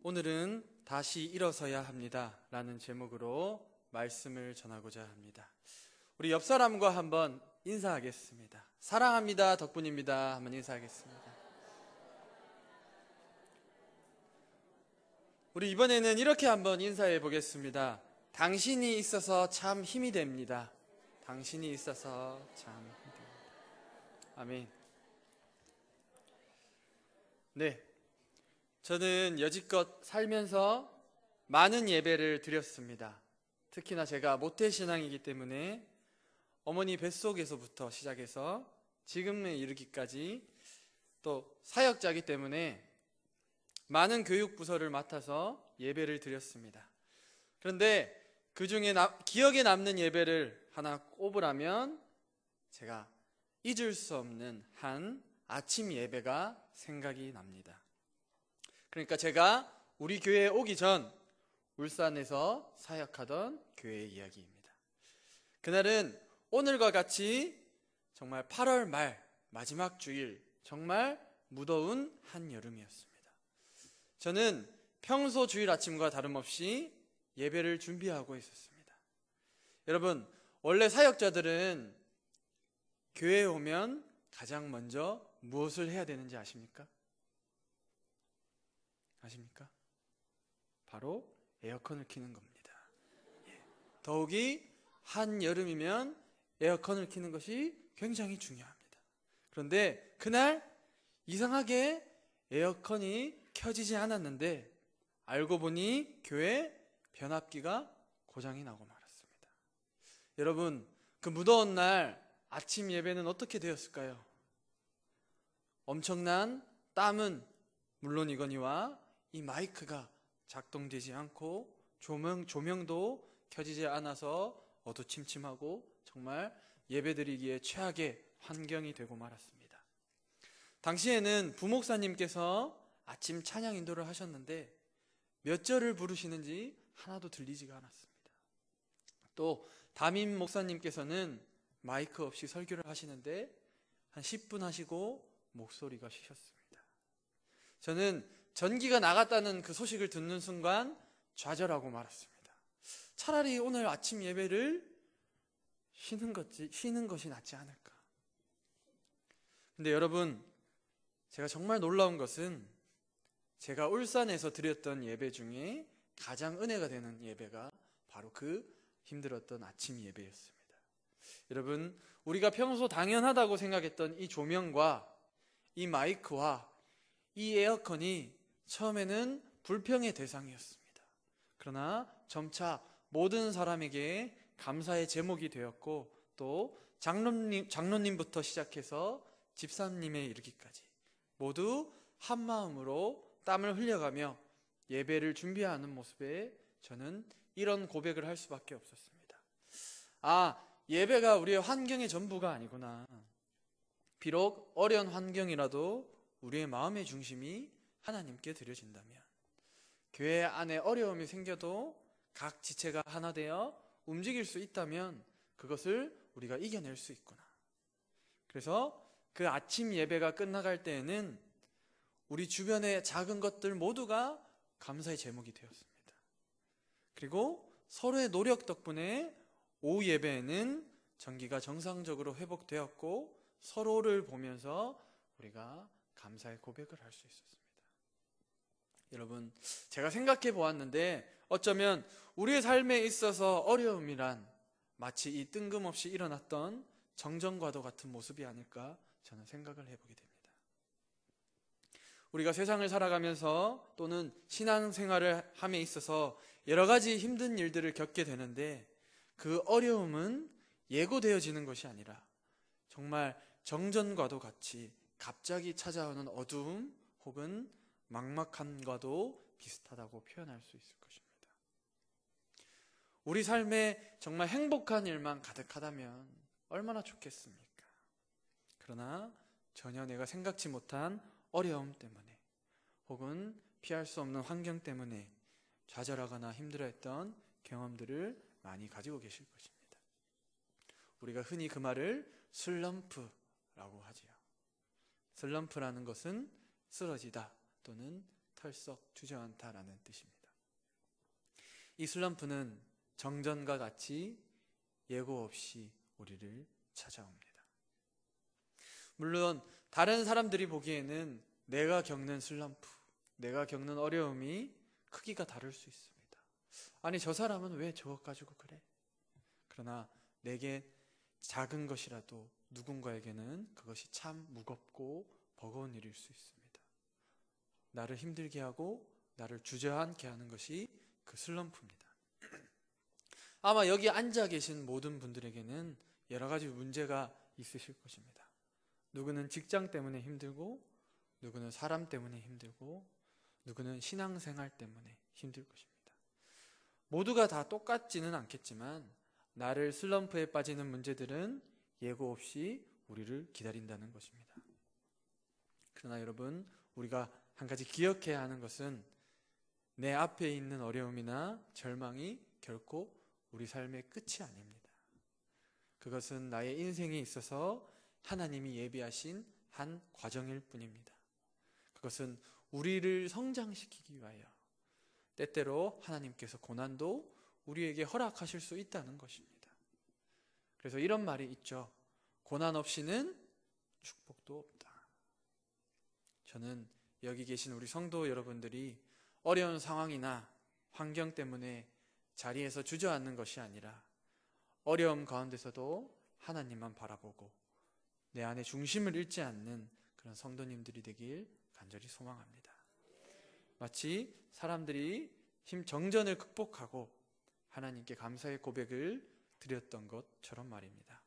오늘은 다시 일어서야 합니다 라는 제목으로 말씀을 전하고자 합니다. 우리 옆 사람과 한번 인사하겠습니다. 사랑합니다, 덕분입니다. 한번 인사하겠습니다. 우리 이번에는 이렇게 한번 인사해 보겠습니다. 당신이 있어서 참 힘이 됩니다. 당신이 있어서 참 힘이 됩니다. 아멘. 네, 저는 여지껏 살면서 많은 예배를 드렸습니다. 특히나 제가 모태신앙이기 때문에 어머니 뱃속에서부터 시작해서 지금에 이르기까지, 또 사역자이기 때문에 많은 교육부서를 맡아서 예배를 드렸습니다. 그런데 그 중에 기억에 남는 예배를 하나 꼽으라면 제가 잊을 수 없는 한 아침 예배가 생각이 납니다. 그러니까 제가 우리 교회에 오기 전 울산에서 사역하던 교회의 이야기입니다. 그날은 오늘과 같이 정말 8월 말 마지막 주일, 정말 무더운 한여름이었습니다. 저는 평소 주일 아침과 다름없이 예배를 준비하고 있었습니다. 여러분, 원래 사역자들은 교회에 오면 가장 먼저 무엇을 해야 되는지 아십니까? 아십니까? 바로 에어컨을 켜는 겁니다. 더욱이 한여름이면 에어컨을 켜는 것이 굉장히 중요합니다. 그런데 그날 이상하게 에어컨이 켜지지 않았는데 알고 보니 교회 변압기가 고장이 나고 말았습니다. 여러분, 그 무더운 날 아침 예배는 어떻게 되었을까요? 엄청난 땀은 물론이거니와 이 마이크가 작동되지 않고 조명도 켜지지 않아서 어두침침하고 정말 예배드리기에 최악의 환경이 되고 말았습니다. 당시에는 부목사님께서 아침 찬양 인도를 하셨는데 몇 절을 부르시는지 하나도 들리지가 않았습니다. 또 담임 목사님께서는 마이크 없이 설교를 하시는데 한 10분 하시고 목소리가 쉬셨습니다. 저는 전기가 나갔다는 그 소식을 듣는 순간 좌절하고 말았습니다. 차라리 오늘 아침 예배를 쉬는 것이 낫지 않을까. 근데 여러분, 제가 정말 놀라운 것은 제가 울산에서 드렸던 예배 중에 가장 은혜가 되는 예배가 바로 그 힘들었던 아침 예배였습니다. 여러분, 우리가 평소 당연하다고 생각했던 이 조명과 이 마이크와 이 에어컨이 처음에는 불평의 대상이었습니다. 그러나 점차 모든 사람에게 감사의 제목이 되었고, 또 장로님부터 시작해서 집사님에 이르기까지 모두 한 마음으로 땀을 흘려가며 예배를 준비하는 모습에 저는 이런 고백을 할 수밖에 없었습니다. 예배가 우리의 환경의 전부가 아니구나. 비록 어려운 환경이라도 우리의 마음의 중심이 하나님께 드려진다면, 교회 안에 어려움이 생겨도 각 지체가 하나 되어 움직일 수 있다면 그것을 우리가 이겨낼 수 있구나. 그래서 그 아침 예배가 끝나갈 때에는 우리 주변의 작은 것들 모두가 감사의 제목이 되었습니다. 그리고 서로의 노력 덕분에 오후 예배에는 전기가 정상적으로 회복되었고 서로를 보면서 우리가 감사의 고백을 할 수 있었습니다. 여러분, 제가 생각해 보았는데 어쩌면 우리의 삶에 있어서 어려움이란 마치 이 뜬금없이 일어났던 정전과도 같은 모습이 아닐까 저는 생각을 해보게 됩니다. 우리가 세상을 살아가면서 또는 신앙생활을 함에 있어서 여러 가지 힘든 일들을 겪게 되는데 그 어려움은 예고되어지는 것이 아니라 정말 정전과도 같이 갑자기 찾아오는 어두움 혹은 막막함과도 비슷하다고 표현할 수 있을 것입니다. 우리 삶에 정말 행복한 일만 가득하다면 얼마나 좋겠습니까? 그러나 전혀 내가 생각지 못한 어려움 때문에 혹은 피할 수 없는 환경 때문에 좌절하거나 힘들어했던 경험들을 많이 가지고 계실 것입니다. 우리가 흔히 그 말을 슬럼프라고 하지요. 슬럼프라는 것은 쓰러지다 또는 털썩 주저앉다라는 뜻입니다. 이 슬럼프는 정전과 같이 예고 없이 우리를 찾아옵니다. 물론 다른 사람들이 보기에는 내가 겪는 슬럼프, 내가 겪는 어려움이 크기가 다를 수 있습니다. 아니, 저 사람은 왜 저것 가지고 그래? 그러나 내게 작은 것이라도 누군가에게는 그것이 참 무겁고 버거운 일일 수 있습니다. 나를 힘들게 하고 나를 주저앉게 하는 것이 그 슬럼프입니다. 아마 여기 앉아 계신 모든 분들에게는 여러 가지 문제가 있으실 것입니다. 누구는 직장 때문에 힘들고, 누구는 사람 때문에 힘들고, 누구는 신앙생활 때문에 힘들 것입니다. 모두가 다 똑같지는 않겠지만 나를 슬럼프에 빠지는 문제들은 예고 없이 우리를 기다린다는 것입니다. 그러나 여러분, 우리가 한 가지 기억해야 하는 것은 내 앞에 있는 어려움이나 절망이 결코 우리 삶의 끝이 아닙니다. 그것은 나의 인생에 있어서 하나님이 예비하신 한 과정일 뿐입니다. 그것은 우리를 성장시키기 위하여 때때로 하나님께서 고난도 우리에게 허락하실 수 있다는 것입니다. 그래서 이런 말이 있죠. 고난 없이는 축복도 없다. 저는 여기 계신 우리 성도 여러분들이 어려운 상황이나 환경 때문에 자리에서 주저앉는 것이 아니라 어려움 가운데서도 하나님만 바라보고 내 안에 중심을 잃지 않는 그런 성도님들이 되길 간절히 소망합니다. 마치 사람들이 정전을 극복하고 하나님께 감사의 고백을 드렸던 것처럼 말입니다.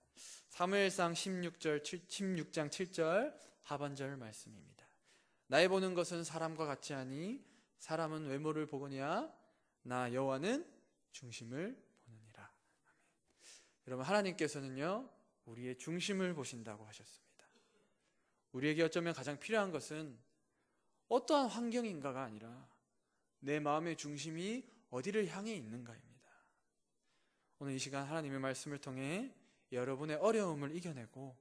사무엘상 16장 7절 하반절 말씀입니다. 나의 보는 것은 사람과 같지 아니 사람은 외모를 보거니와 나 여호와는 중심을 보느니라. 여러분, 하나님께서는요 우리의 중심을 보신다고 하셨습니다. 우리에게 어쩌면 가장 필요한 것은 어떠한 환경인가가 아니라 내 마음의 중심이 어디를 향해 있는가입니다. 오늘 이 시간 하나님의 말씀을 통해 여러분의 어려움을 이겨내고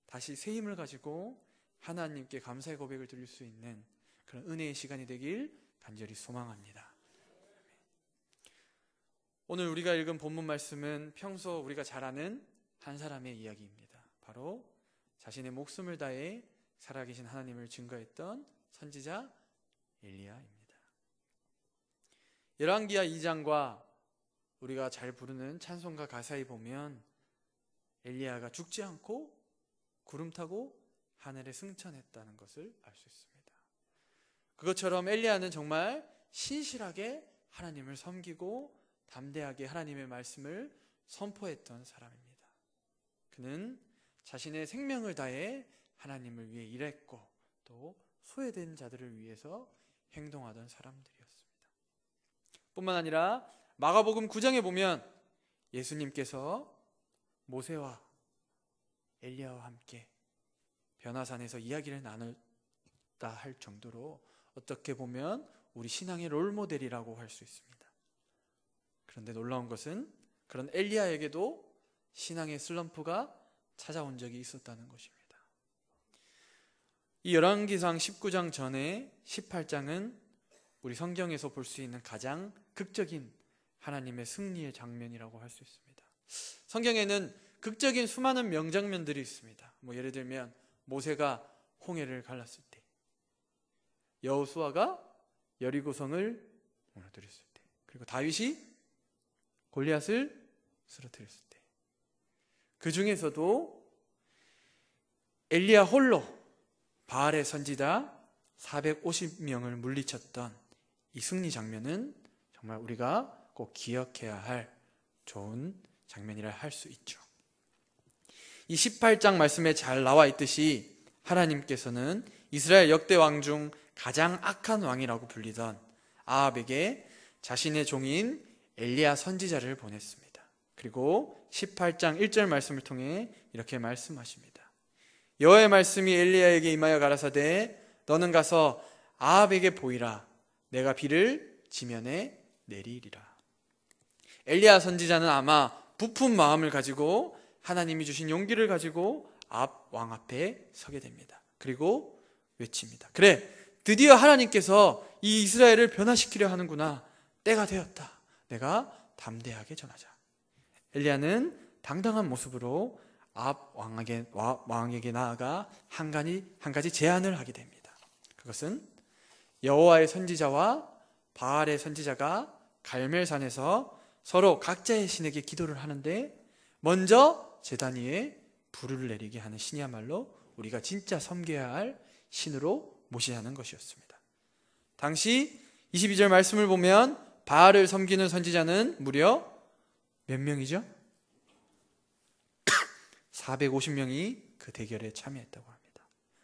다시 새 힘을 가지고 하나님께 감사의 고백을 드릴 수 있는 그런 은혜의 시간이 되길 간절히 소망합니다. 오늘 우리가 읽은 본문 말씀은 평소 우리가 잘 아는 한 사람의 이야기입니다. 바로 자신의 목숨을 다해 살아계신 하나님을 증거했던 선지자 엘리야입니다. 열왕기하 2장과 우리가 잘 부르는 찬송가 가사에 보면 엘리야가 죽지 않고 구름 타고 하늘에 승천했다는 것을 알 수 있습니다. 그것처럼 엘리야는 정말 신실하게 하나님을 섬기고 담대하게 하나님의 말씀을 선포했던 사람입니다. 그는 자신의 생명을 다해 하나님을 위해 일했고 또 소외된 자들을 위해서 행동하던 사람들이었습니다. 뿐만 아니라 마가복음 9장에 보면 예수님께서 모세와 엘리야와 함께 변화산에서 이야기를 나눴다 할 정도로 어떻게 보면 우리 신앙의 롤모델이라고 할 수 있습니다. 그런데 놀라운 것은 그런 엘리야에게도 신앙의 슬럼프가 찾아온 적이 있었다는 것입니다. 이 열왕기상 19장 전에 18장은 우리 성경에서 볼 수 있는 가장 극적인 하나님의 승리의 장면이라고 할 수 있습니다. 성경에는 극적인 수많은 명장면들이 있습니다. 예를 들면 모세가 홍해를 갈랐을 때, 여호수아가 여리고성을 무너뜨렸을 때, 그리고 다윗이 골리앗을 쓰러뜨렸을 때, 그 중에서도 엘리야 홀로 바알의 선지자 450명을 물리쳤던 이 승리 장면은 정말 우리가 꼭 기억해야 할 좋은 장면이라 할 수 있죠. 이 18장 말씀에 잘 나와 있듯이 하나님께서는 이스라엘 역대 왕 중 가장 악한 왕이라고 불리던 아합에게 자신의 종인 엘리야 선지자를 보냈습니다. 그리고 18장 1절 말씀을 통해 이렇게 말씀하십니다. 여호와의 말씀이 엘리야에게 임하여 가라사대 너는 가서 아합에게 보이라. 내가 비를 지면에 내리리라. 엘리야 선지자는 아마 부푼 마음을 가지고 하나님이 주신 용기를 가지고 아합 왕 앞에 서게 됩니다. 그리고 외칩니다. 그래, 드디어 하나님께서 이 이스라엘을 변화시키려 하는구나. 때가 되었다. 내가 담대하게 전하자. 엘리야는 당당한 모습으로 아합 왕에게 나아가 한 가지 제안을 하게 됩니다. 그것은 여호와의 선지자와 바알의 선지자가 갈멜산에서 서로 각자의 신에게 기도를 하는데 먼저 제단 위에 불을 내리게 하는 신이야말로 우리가 진짜 섬겨야 할 신으로 모시자는 것이었습니다. 당시 22절 말씀을 보면 바알을 섬기는 선지자는 무려 몇 명이죠? 450명이 그 대결에 참여했다고 합니다.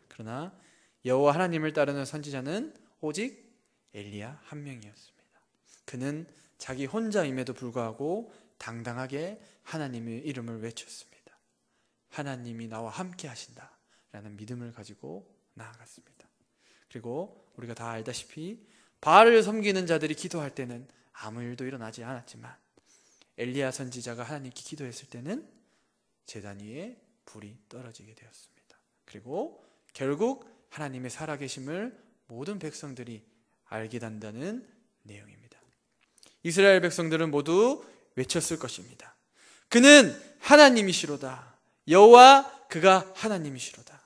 그러나 여호와 하나님을 따르는 선지자는 오직 엘리야 한 명이었습니다. 그는 자기 혼자임에도 불구하고 당당하게 하나님의 이름을 외쳤습니다. 하나님이 나와 함께 하신다라는 믿음을 가지고 나아갔습니다. 그리고 우리가 다 알다시피 바알을 섬기는 자들이 기도할 때는 아무 일도 일어나지 않았지만 엘리야 선지자가 하나님께 기도했을 때는 제단 위에 불이 떨어지게 되었습니다. 그리고 결국 하나님의 살아계심을 모든 백성들이 알게 된다는 내용입니다. 이스라엘 백성들은 모두 외쳤을 것입니다. 그는 하나님이시로다. 여호와 그가 하나님이시로다.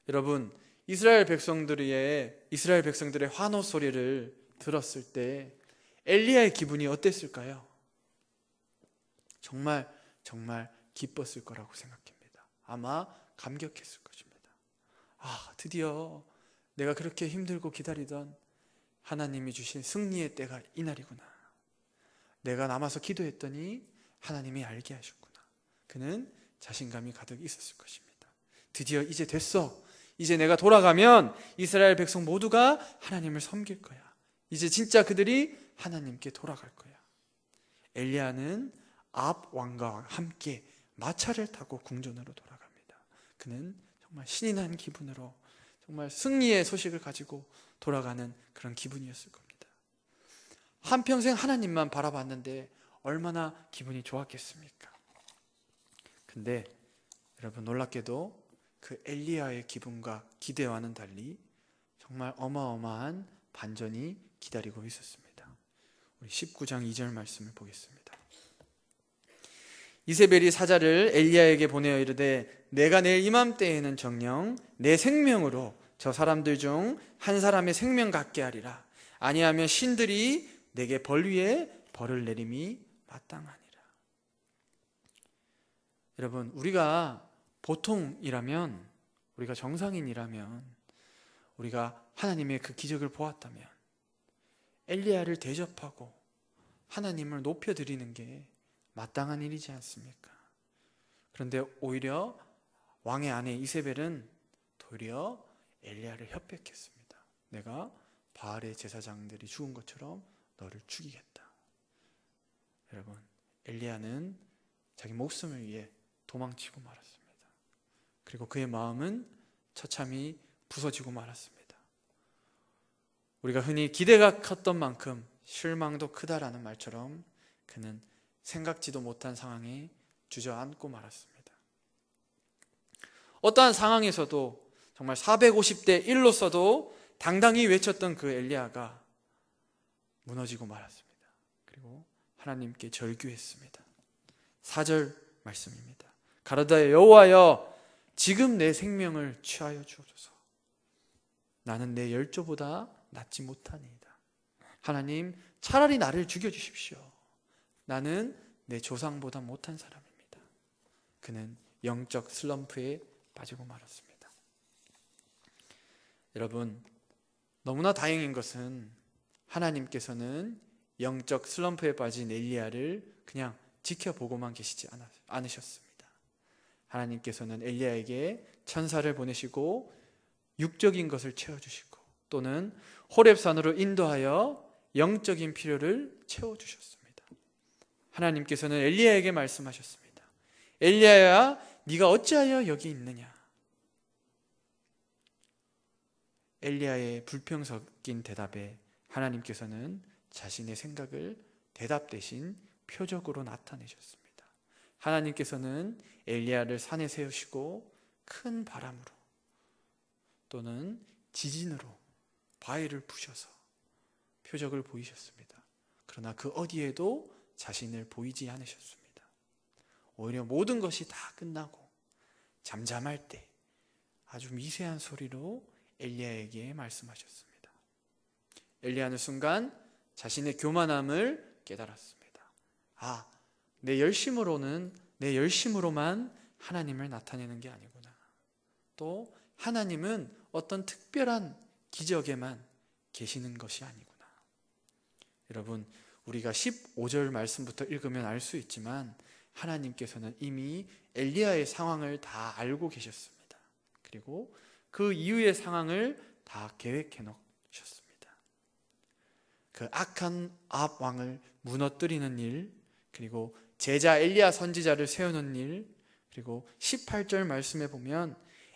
여러분, 이스라엘 백성들의 환호 소리를 들었을 때 엘리야의 기분이 어땠을까요? 정말 기뻤을 거라고 생각합니다. 아마 감격했을 것입니다. 드디어 내가 그렇게 힘들고 기다리던 하나님이 주신 승리의 때가 이날이구나. 내가 남아서 기도했더니 하나님이 알게 하셨구나. 그는 자신감이 가득 있었을 것입니다. 드디어 이제 됐어. 이제 내가 돌아가면 이스라엘 백성 모두가 하나님을 섬길 거야. 이제 진짜 그들이 하나님께 돌아갈 거야. 엘리야는 아합 왕과 함께 마차를 타고 궁전으로 돌아갑니다. 그는 정말 신이 난 기분으로 정말 승리의 소식을 가지고 돌아가는 그런 기분이었을 겁니다. 한평생 하나님만 바라봤는데 얼마나 기분이 좋았겠습니까? 근데 여러분, 놀랍게도 그 엘리야의 기분과 기대와는 달리 정말 어마어마한 반전이 기다리고 있었습니다. 우리 19장 2절 말씀을 보겠습니다. 이세벨이 사자를 엘리야에게 보내어 이르되 내가 내일 이맘때에는 정녕 내 생명으로 저 사람들 중 한 사람의 생명 갖게 하리라. 아니하면 신들이 내게 벌 위에 벌을 내림이 마땅하니라. 여러분, 우리가 보통이라면, 우리가 정상인이라면, 우리가 하나님의 그 기적을 보았다면 엘리야를 대접하고 하나님을 높여드리는 게 마땅한 일이지 않습니까? 그런데 오히려 왕의 아내 이세벨은 도리어 엘리야를 협박했습니다. 내가 바알의 제사장들이 죽은 것처럼 너를 죽이겠다. 여러분, 엘리야는 자기 목숨을 위해 도망치고 말았습니다. 그리고 그의 마음은 처참히 부서지고 말았습니다. 우리가 흔히 기대가 컸던 만큼 실망도 크다라는 말처럼 그는 생각지도 못한 상황에 주저앉고 말았습니다. 어떠한 상황에서도 정말 450대 1로서도 당당히 외쳤던 그 엘리야가 무너지고 말았습니다. 그리고 하나님께 절규했습니다. 4절 말씀입니다. 가로되 여호와여 지금 내 생명을 취하여 주옵소서. 나는 내 열조보다 낫지 못하니이다. 하나님, 차라리 나를 죽여주십시오. 나는 내 조상보다 못한 사람입니다. 그는 영적 슬럼프에 빠지고 말았습니다. 여러분, 너무나 다행인 것은 하나님께서는 영적 슬럼프에 빠진 엘리야를 그냥 지켜보고만 계시지 않으셨습니다. 하나님께서는 엘리야에게 천사를 보내시고 육적인 것을 채워주시고 또는 호렙산으로 인도하여 영적인 필요를 채워주셨습니다. 하나님께서는 엘리야에게 말씀하셨습니다. 엘리야야, 네가 어찌하여 여기 있느냐? 엘리야의 불평 섞인 대답에 하나님께서는 자신의 생각을 대답 대신 표적으로 나타내셨습니다. 하나님께서는 엘리야를 산에 세우시고 큰 바람으로 또는 지진으로 바위를 부셔서 표적을 보이셨습니다. 그러나 그 어디에도 자신을 보이지 않으셨습니다. 오히려 모든 것이 다 끝나고 잠잠할 때 아주 미세한 소리로 엘리야에게 말씀하셨습니다. 엘리야는 순간 자신의 교만함을 깨달았습니다. 아, 내 열심으로만 하나님을 나타내는 게 아니구나. 또 하나님은 어떤 특별한 기적에만 계시는 것이 아니구나. 여러분, 우리가 15절 말씀부터 읽으면 알 수 있지만 하나님께서는 이미 엘리야의 상황을 다 알고 계셨습니다. 그리고 그 이후의 상황을 다 계획해 놓으셨습니다. 그 악한 아합 왕을 무너뜨리는 일, 그리고 제자 엘리야 선지자를 세우는 일, 그리고 18절 말씀에 보면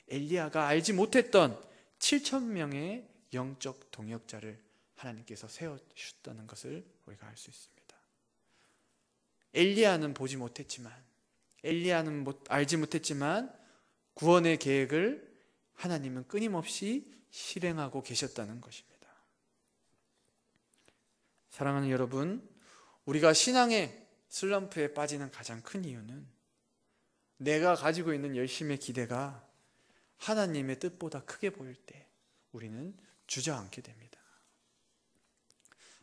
엘리야가 알지 못했던 7,000명의 영적 동역자를 하나님께서 세우셨다는 것을 우리가 알 수 있습니다. 엘리야는 알지 못했지만 구원의 계획을 하나님은 끊임없이 실행하고 계셨다는 것입니다. 사랑하는 여러분, 우리가 신앙의 슬럼프에 빠지는 가장 큰 이유는 내가 가지고 있는 열심의 기대가 하나님의 뜻보다 크게 보일 때 우리는 주저앉게 됩니다.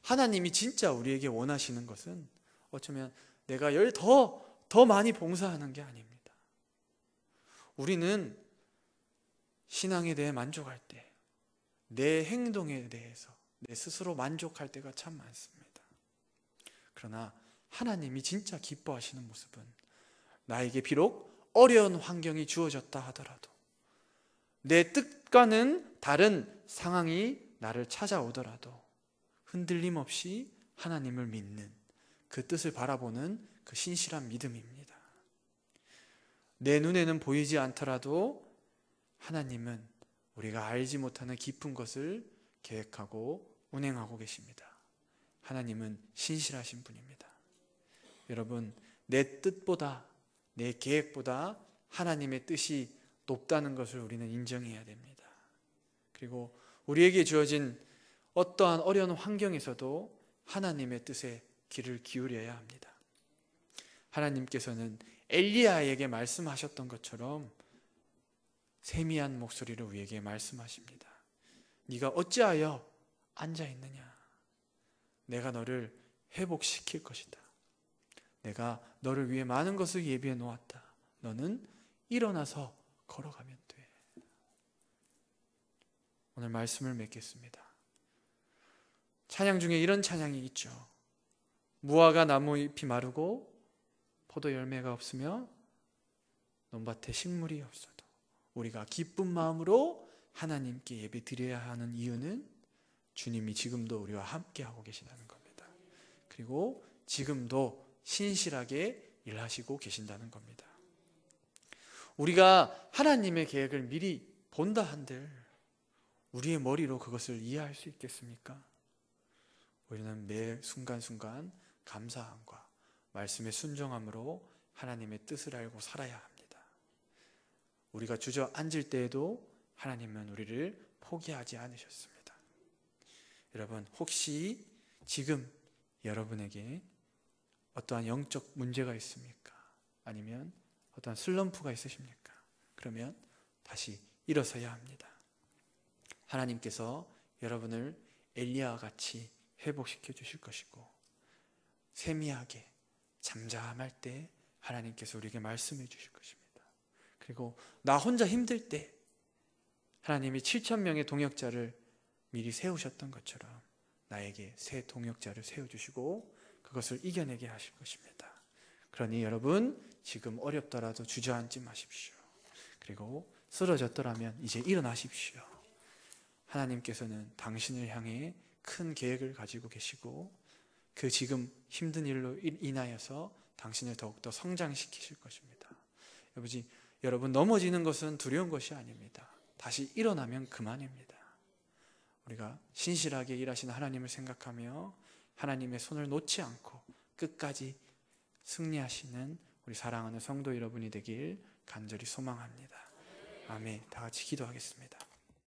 하나님이 진짜 우리에게 원하시는 것은 어쩌면 내가 더 많이 봉사하는 게 아닙니다. 우리는 신앙에 대해 만족할 때, 내 행동에 대해서 내 스스로 만족할 때가 참 많습니다. 그러나 하나님이 진짜 기뻐하시는 모습은 나에게 비록 어려운 환경이 주어졌다 하더라도, 내 뜻과는 다른 상황이 나를 찾아오더라도 흔들림 없이 하나님을 믿는, 그 뜻을 바라보는 그 신실한 믿음입니다. 내 눈에는 보이지 않더라도 하나님은 우리가 알지 못하는 깊은 것을 계획하고 운행하고 계십니다. 하나님은 신실하신 분입니다. 여러분, 내 뜻보다, 내 계획보다 하나님의 뜻이 높다는 것을 우리는 인정해야 됩니다. 그리고 우리에게 주어진 어떠한 어려운 환경에서도 하나님의 뜻에 귀를 기울여야 합니다. 하나님께서는 엘리야에게 말씀하셨던 것처럼 세미한 목소리로 우리에게 말씀하십니다. 네가 어찌하여 앉아있느냐? 내가 너를 회복시킬 것이다. 내가 너를 위해 많은 것을 예비해 놓았다. 너는 일어나서 걸어가면 돼. 오늘 말씀을 맺겠습니다. 찬양 중에 이런 찬양이 있죠. 무화과 나무 잎이 마르고 포도 열매가 없으며 논밭에 식물이 없어도 우리가 기쁜 마음으로 하나님께 예배 드려야 하는 이유는 주님이 지금도 우리와 함께하고 계시다는 겁니다. 그리고 지금도 신실하게 일하시고 계신다는 겁니다. 우리가 하나님의 계획을 미리 본다 한들 우리의 머리로 그것을 이해할 수 있겠습니까? 우리는 매 순간순간 감사함과 말씀의 순종함으로 하나님의 뜻을 알고 살아야 합니다. 우리가 주저앉을 때에도 하나님은 우리를 포기하지 않으셨습니다. 여러분, 혹시 지금 여러분에게 어떠한 영적 문제가 있습니까? 아니면 어떠한 슬럼프가 있으십니까? 그러면 다시 일어서야 합니다. 하나님께서 여러분을 엘리야와 같이 회복시켜 주실 것이고, 세미하게 잠잠할 때 하나님께서 우리에게 말씀해 주실 것입니다. 그리고 나 혼자 힘들 때 하나님이 7,000명의 동역자를 미리 세우셨던 것처럼 나에게 새 동역자를 세워주시고 그것을 이겨내게 하실 것입니다. 그러니 여러분, 지금 어렵더라도 주저앉지 마십시오. 그리고 쓰러졌더라면 이제 일어나십시오. 하나님께서는 당신을 향해 큰 계획을 가지고 계시고 그 지금 힘든 일로 인하여서 당신을 더욱더 성장시키실 것입니다. 여러분, 넘어지는 것은 두려운 것이 아닙니다. 다시 일어나면 그만입니다. 우리가 신실하게 일하시는 하나님을 생각하며 하나님의 손을 놓지 않고 끝까지 승리하시는 우리 사랑하는 성도 여러분이 되길 간절히 소망합니다. 아멘. 다 같이 기도하겠습니다.